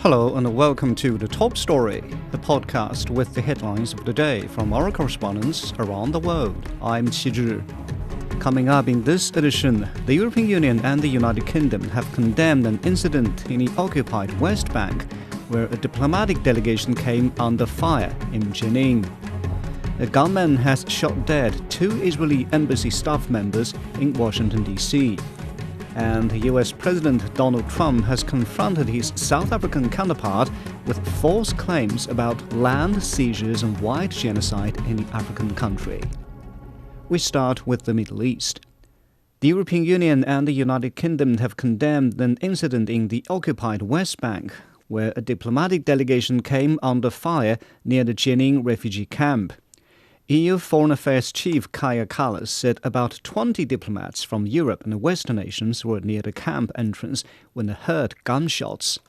Hello and welcome to The Top Story, the podcast with the headlines of the day from our correspondents around the world. I'm Qizhi. Coming up in this edition, the European Union and the United Kingdom have condemned an incident in the occupied West Bank where a diplomatic delegation came under fire in Jenin. A gunman has shot dead 2 Israeli embassy staff members in Washington, D.C. And US President Donald Trump has confronted his South African counterpart with false claims about land seizures and white genocide in the African country. We start with the Middle East. The European Union and the United Kingdom have condemned an incident in the occupied West Bank, where a diplomatic delegation came under fire near the Jenin refugee camp. EU Foreign Affairs Chief Kaja Kallas said about 20 diplomats from Europe and the Western nations were near the camp entrance when they heard gunshots.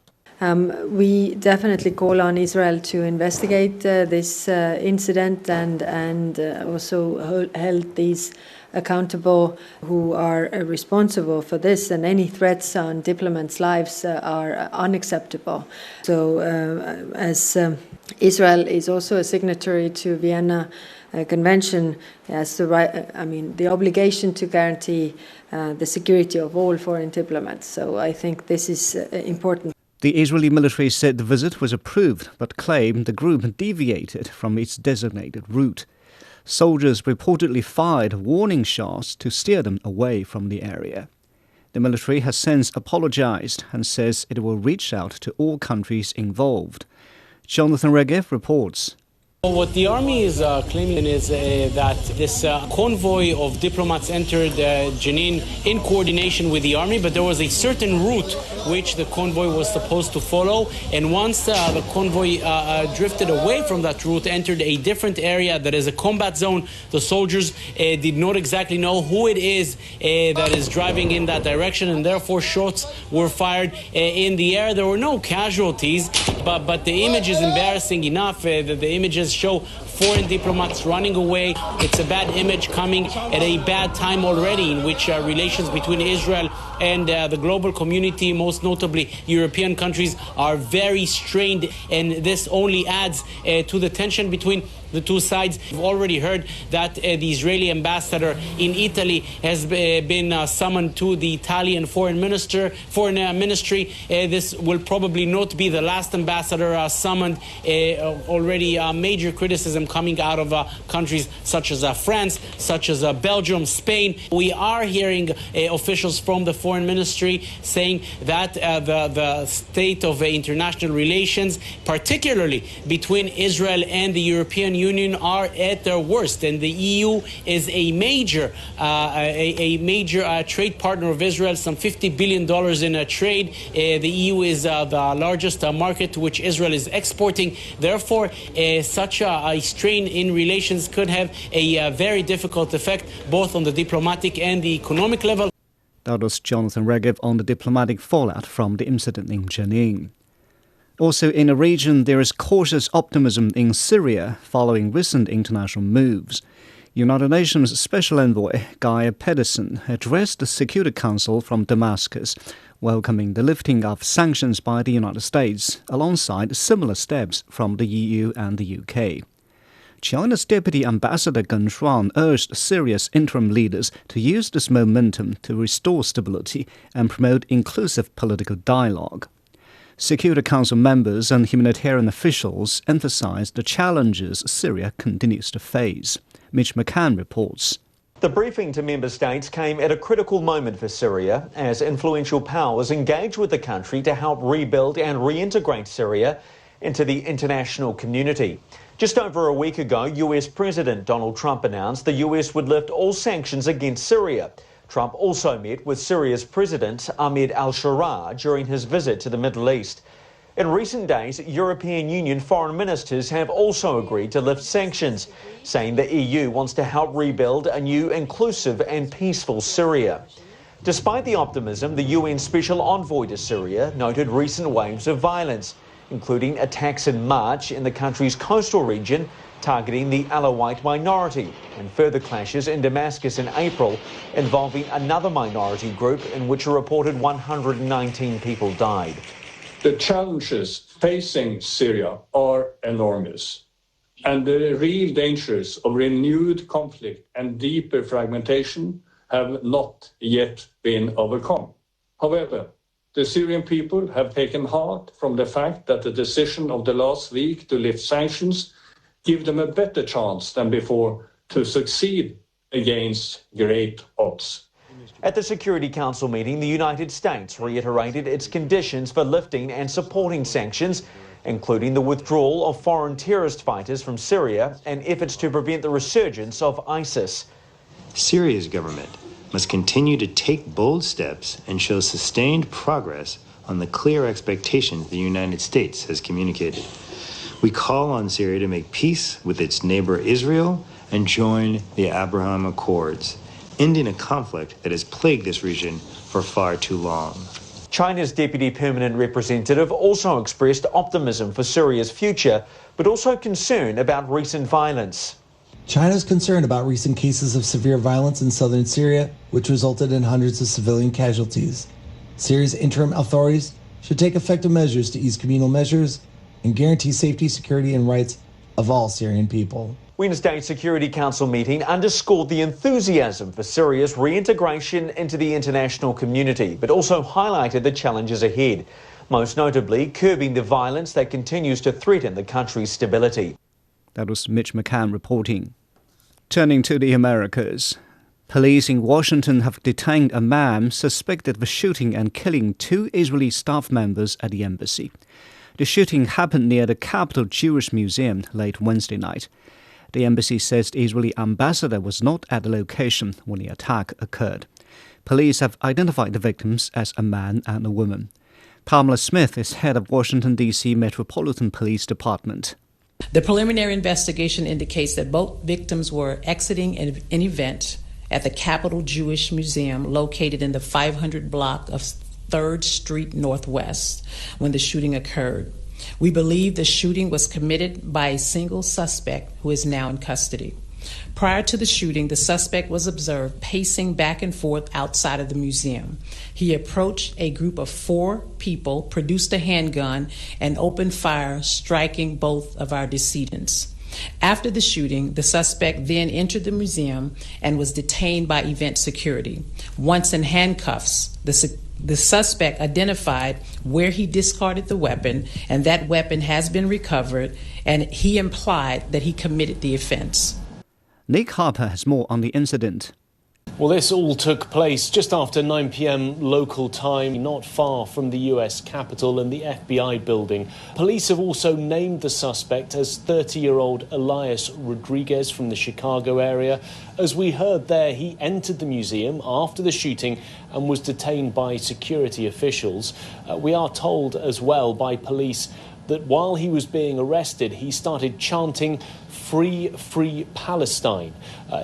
We definitely call on Israel to investigate this incident and also hold these accountable who are responsible for this, and any threats on diplomats' lives are unacceptable. So as Israel is also a signatory to Vienna Convention, has the obligation to guarantee the security of all foreign diplomats. So I think this is important. The Israeli military said the visit was approved, but claimed the group deviated from its designated route. Soldiers reportedly fired warning shots to steer them away from the area. The military has since apologized and says it will reach out to all countries involved. Jonathan Regev reports. What the army is claiming is that this convoy of diplomats entered Jenin in coordination with the army, but there was a certain route which the convoy was supposed to follow. And once the convoy drifted away from that route, entered a different area that is a combat zone, the soldiers did not exactly know who it is that is driving in that direction, and therefore shots were fired in the air. There were no casualties, but the image is embarrassing enough. The images show foreign diplomats running away. It's a bad image coming at a bad time already, in which relations between Israel and the global community, most notably European countries, are very strained, and this only adds to the tension between the two sides. We've already heard that the Israeli ambassador in Italy has been summoned to the Italian foreign ministry. This will probably not be the last ambassador summoned. Already major criticism coming out of countries such as France, such as Belgium, Spain. We are hearing officials from the foreign ministry saying that the state of international relations, particularly between Israel and the European Union, are at their worst, and the EU is a major trade partner of Israel, some $50 billion in trade. The EU is the largest market to which Israel is exporting. Therefore, such a strain in relations could have a very difficult effect both on the diplomatic and the economic level. That was Jonathan Regev on the diplomatic fallout from the incident in Jenin. Also in the region, there is cautious optimism in Syria following recent international moves. United Nations Special Envoy Guy Pedersen addressed the Security Council from Damascus, welcoming the lifting of sanctions by the United States, alongside similar steps from the EU and the UK. China's Deputy Ambassador Confronts urged Syria's interim leaders to use this momentum to restore stability and promote inclusive political dialogue. Security Council members and humanitarian officials emphasized the challenges Syria continues to face. Mitch McCann reports. The briefing to member states came at a critical moment for Syria as influential powers engage with the country to help rebuild and reintegrate Syria into the international community. Just over a week ago, US President Donald Trump announced the US would lift all sanctions against Syria. Trump also met with Syria's President Ahmed al-Sharaa during his visit to the Middle East. In recent days, European Union foreign ministers have also agreed to lift sanctions, saying the EU wants to help rebuild a new inclusive and peaceful Syria. Despite the optimism, the UN Special Envoy to Syria noted recent waves of violence, including attacks in March in the country's coastal region targeting the Alawite minority, and further clashes in Damascus in April involving another minority group in which a reported 119 people died. The challenges facing Syria are enormous, and the real dangers of renewed conflict and deeper fragmentation have not yet been overcome. However, the Syrian people have taken heart from the fact that the decision of the last week to lift sanctions give them a better chance than before to succeed against great odds. At the Security Council meeting, the United States reiterated its conditions for lifting and supporting sanctions, including the withdrawal of foreign terrorist fighters from Syria and efforts to prevent the resurgence of ISIS. Syria's government must continue to take bold steps and show sustained progress on the clear expectations the United States has communicated. We call on Syria to make peace with its neighbor Israel and join the Abraham Accords, ending a conflict that has plagued this region for far too long. China's Deputy Permanent Representative also expressed optimism for Syria's future, but also concern about recent violence. China is concerned about recent cases of severe violence in southern Syria, which resulted in hundreds of civilian casualties. Syria's interim authorities should take effective measures to ease communal measures and guarantee safety, security, and rights of all Syrian people. Wednesday's Security Council meeting underscored the enthusiasm for Syria's reintegration into the international community, but also highlighted the challenges ahead, most notably curbing the violence that continues to threaten the country's stability. That was Mitch McCann reporting. Turning to the Americas, police in Washington have detained a man suspected of shooting and killing 2 Israeli staff members at the embassy. The shooting happened near the Capitol Jewish Museum late Wednesday night. The embassy says the Israeli ambassador was not at the location when the attack occurred. Police have identified the victims as a man and a woman. Pamela Smith is head of Washington, D.C. Metropolitan Police Department. The preliminary investigation indicates that both victims were exiting an event at the Capitol Jewish Museum located in the 500 block of 3rd Street Northwest when the shooting occurred. We believe the shooting was committed by a single suspect who is now in custody. Prior to the shooting, the suspect was observed pacing back and forth outside of the museum. He approached a group of 4 people, produced a handgun, and opened fire, striking both of our decedents. After the shooting, the suspect then entered the museum and was detained by event security. Once in handcuffs, the suspect identified where he discarded the weapon, and that weapon has been recovered, and he implied that he committed the offense. Nick Harper has more on the incident. Well, this all took place just after 9 p.m. local time, not far from the US Capitol and the FBI building. Police have also named the suspect as 30-year-old Elias Rodriguez from the Chicago area. As we heard there, he entered the museum after the shooting and was detained by security officials. We are told as well by police that while he was being arrested, he started chanting, "Free, free Palestine."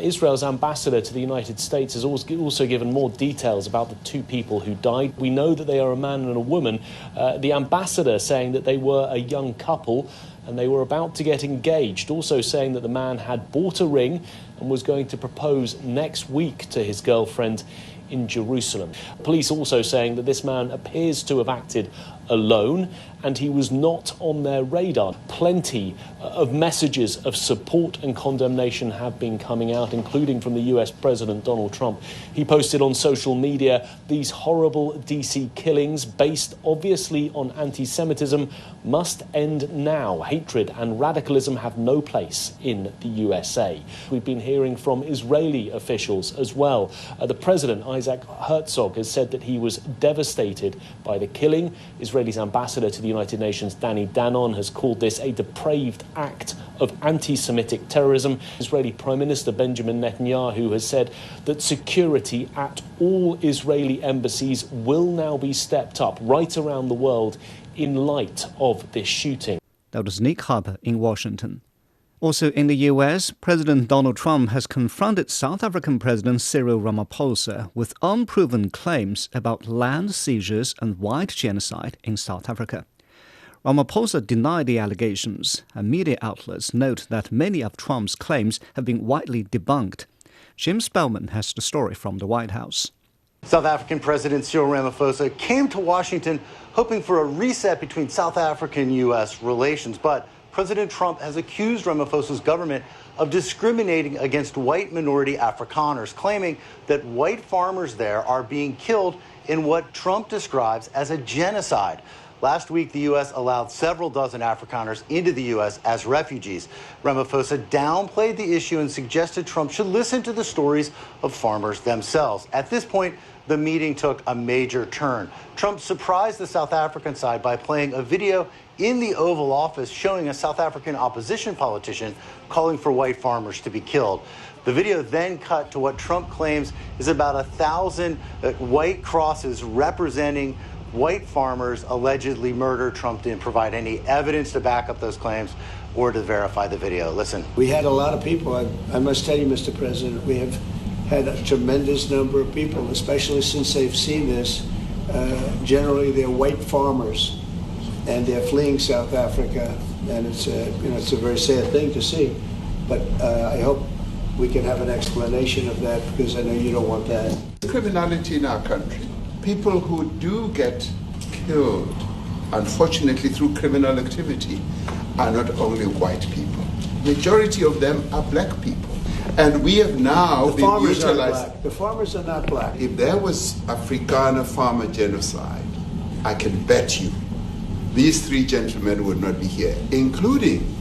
Israel's ambassador to the United States has also given more details about the 2 people who died. We know that they are a man and a woman. The ambassador saying that they were a young couple and they were about to get engaged, also saying that the man had bought a ring and was going to propose next week to his girlfriend in Jerusalem. Police also saying that this man appears to have acted alone and he was not on their radar. Plenty of messages of support and condemnation have been coming out, including from the US President Donald Trump. He posted on social media, "These horrible DC killings, based obviously on anti-Semitism, must end now. Hatred and radicalism have no place in the USA." We've been hearing from Israeli officials as well. The President, Isaac Herzog, has said that he was devastated by the killing. Israel's ambassador to the United Nations, Danny Danon, has called this a depraved act of anti-Semitic terrorism. Israeli Prime Minister Benjamin Netanyahu has said that security at all Israeli embassies will now be stepped up right around the world in light of this shooting. That was Nick Harper in Washington. Also in the US, President Donald Trump has confronted South African President Cyril Ramaphosa with unproven claims about land seizures and white genocide in South Africa. Ramaphosa denied the allegations, and media outlets note that many of Trump's claims have been widely debunked. Jim Spellman has the story from the White House. South African President Cyril Ramaphosa came to Washington hoping for a reset between South African and U.S. relations, but President Trump has accused Ramaphosa's government of discriminating against white minority Afrikaners, claiming that white farmers there are being killed in what Trump describes as a genocide. Last week, the U.S. allowed several dozen Afrikaners into the U.S. as refugees. Ramaphosa downplayed the issue and suggested Trump should listen to the stories of farmers themselves. At this point, the meeting took a major turn. Trump surprised the South African side by playing a video in the Oval Office showing a South African opposition politician calling for white farmers to be killed. The video then cut to what Trump claims is about 1,000 white crosses representing white farmers allegedly murdered. Trump didn't provide any evidence to back up those claims or to verify the video. Listen. We had a lot of people. I must tell you, Mr. President, we have had a tremendous number of people, especially since they've seen this. Generally, they're white farmers, and they're fleeing South Africa, and it's a very sad thing to see. But I hope we can have an explanation of that, because I know you don't want that. Criminality in our country. People who do get killed, unfortunately through criminal activity, are not only white people. Majority of them are black people. And we have now been utilized. The farmers are not black. If there was Afrikaner farmer genocide, I can bet you these three gentlemen would not be here, including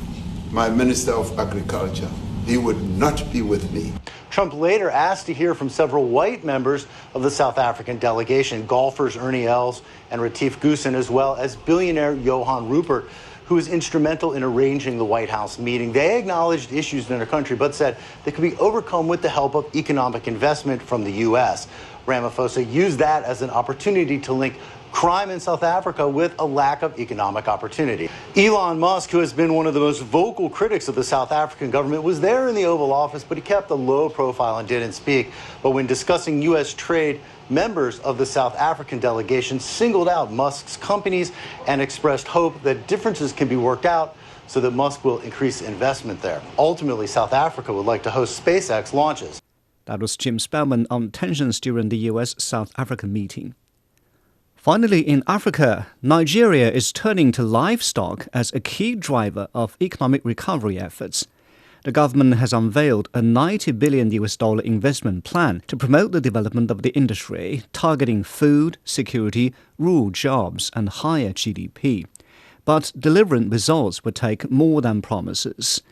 my Minister of Agriculture. He would not be with me. Trump later asked to hear from several white members of the South African delegation, golfers Ernie Els and Retief Goosen, as well as billionaire Johan Rupert, who was instrumental in arranging the White House meeting. They acknowledged issues in their country, but said they could be overcome with the help of economic investment from the U.S. Ramaphosa used that as an opportunity to link crime in South Africa with a lack of economic opportunity. Elon Musk, who has been one of the most vocal critics of the South African government, was there in the Oval Office, but he kept a low profile and didn't speak. But when discussing U.S. trade, members of the South African delegation singled out Musk's companies and expressed hope that differences can be worked out so that Musk will increase investment there. Ultimately, South Africa would like to host SpaceX launches. That was Jim Spellman on tensions during the U.S.-South African meeting. Finally, in Africa, Nigeria is turning to livestock as a key driver of economic recovery efforts. The government has unveiled a $90 billion investment plan to promote the development of the industry, targeting food, security, rural jobs, and higher GDP. But delivering results would take more than promises.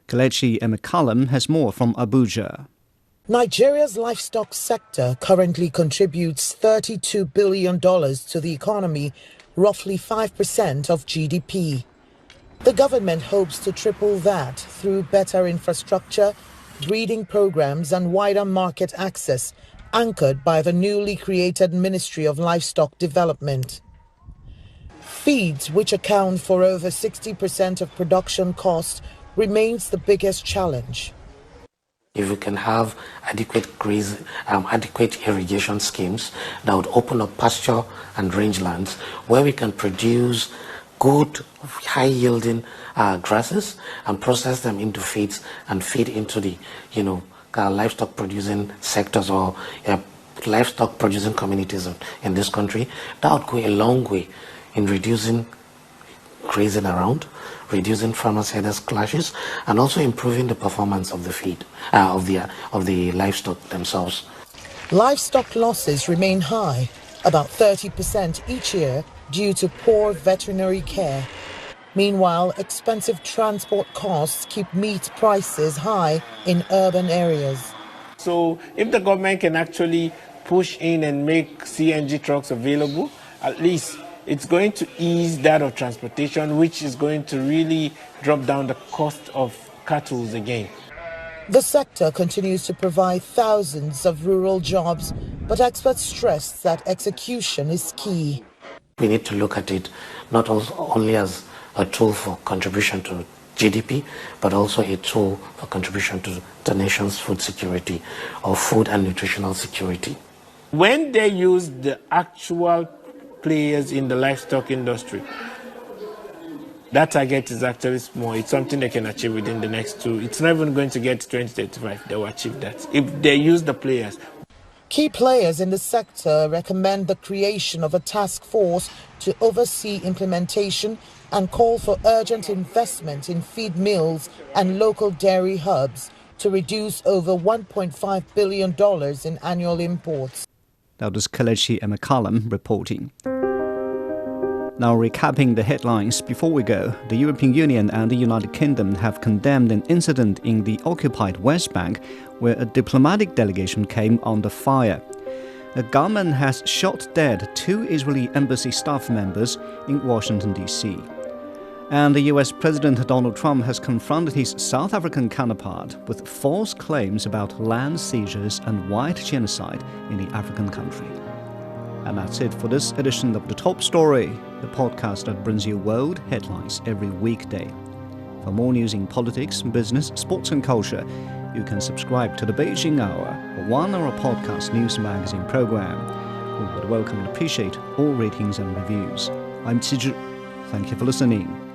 Kelechi McCallum has more from Abuja. Nigeria's livestock sector currently contributes $32 billion to the economy, roughly 5% of GDP. The government hopes to triple that through better infrastructure, breeding programs, and wider market access, anchored by the newly created Ministry of Livestock Development. Feeds, which account for over 60% of production costs, remains the biggest challenge. If we can have adequate irrigation schemes that would open up pasture and rangelands where we can produce good, high-yielding grasses and process them into feeds and feed into the, livestock-producing sectors or livestock-producing communities in this country, that would go a long way in reducing grazing around, reducing farmers-headers clashes, and also improving the performance of the feed of the livestock themselves. Livestock losses remain high, about 30% each year, due to poor veterinary care. Meanwhile, expensive transport costs keep meat prices high in urban areas. So if the government can actually push in and make CNG trucks available, at least it's going to ease that of transportation, which is going to really drop down the cost of cattle again. The sector continues to provide thousands of rural jobs, but experts stress that execution is key. We need to look at it not only as a tool for contribution to GDP, but also a tool for contribution to the nation's food security or food and nutritional security. When they use the actual players in the livestock industry, that target is actually small. It's something they can achieve within the next 2. It's not even going to get to 2035. They will achieve that if they use the players. Key players in the sector recommend the creation of a task force to oversee implementation and call for urgent investment in feed mills and local dairy hubs to reduce over $1.5 billion in annual imports. That was Kelechi Emekalam reporting. Now recapping the headlines before we go, the European Union and the United Kingdom have condemned an incident in the occupied West Bank where a diplomatic delegation came under fire. A gunman has shot dead 2 Israeli embassy staff members in Washington, D.C. And the US President Donald Trump has confronted his South African counterpart with false claims about land seizures and white genocide in the African country. And that's it for this edition of The Top Story, the podcast that brings you world headlines every weekday. For more news in politics, business, sports and culture, you can subscribe to the Beijing Hour, a 1-hour podcast news magazine program. We would welcome and appreciate all ratings and reviews. I'm Qizhi. Thank you for listening.